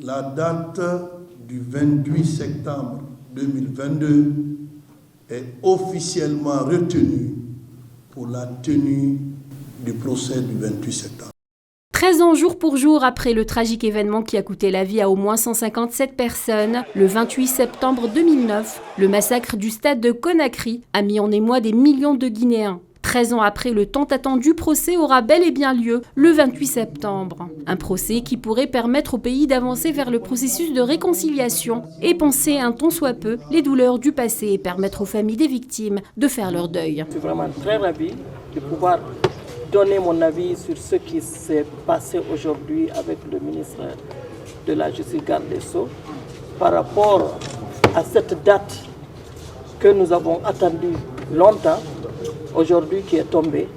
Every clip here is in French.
La date du 28 septembre 2022 est officiellement retenue pour la tenue du procès du 28 septembre. 13 ans jour pour jour après le tragique événement qui a coûté la vie à au moins 157 personnes, le 28 septembre 2009, le massacre du stade de Conakry a mis en émoi des millions de Guinéens. 13 ans après, le tant attendu procès aura bel et bien lieu le 28 septembre. Un procès qui pourrait permettre au pays d'avancer vers le processus de réconciliation et penser un tant soit peu les douleurs du passé et permettre aux familles des victimes de faire leur deuil. Je suis vraiment très ravi de pouvoir donner mon avis sur ce qui s'est passé aujourd'hui avec le ministre de la Justice, garde des Sceaux, par rapport à cette date que nous avons attendue longtemps, aujourd'hui qui est tombée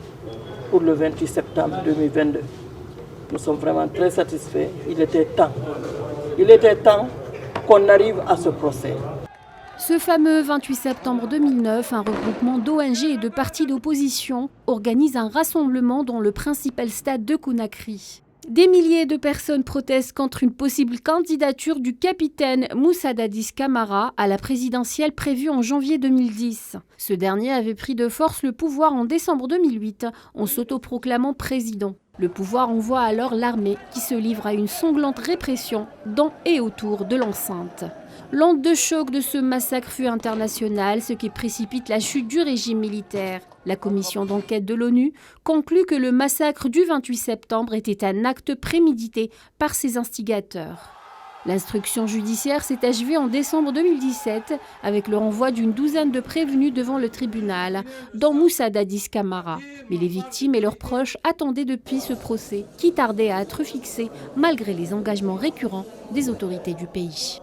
pour le 28 septembre 2022. Nous sommes vraiment très satisfaits. Il était temps qu'on arrive à ce procès. Ce fameux 28 septembre 2009, un regroupement d'ONG et de partis d'opposition organise un rassemblement dans le principal stade de Conakry. Des milliers de personnes protestent contre une possible candidature du capitaine Moussa Dadis Camara à la présidentielle prévue en janvier 2010. Ce dernier avait pris de force le pouvoir en décembre 2008 en s'autoproclamant président. Le pouvoir envoie alors l'armée qui se livre à une sanglante répression dans et autour de l'enceinte. L'onde de choc de ce massacre fut internationale, ce qui précipite la chute du régime militaire. La commission d'enquête de l'ONU conclut que le massacre du 28 septembre était un acte prémédité par ses instigateurs. L'instruction judiciaire s'est achevée en décembre 2017 avec le renvoi d'une douzaine de prévenus devant le tribunal, dont Moussa Dadis Camara. Mais les victimes et leurs proches attendaient depuis ce procès, qui tardait à être fixé malgré les engagements récurrents des autorités du pays.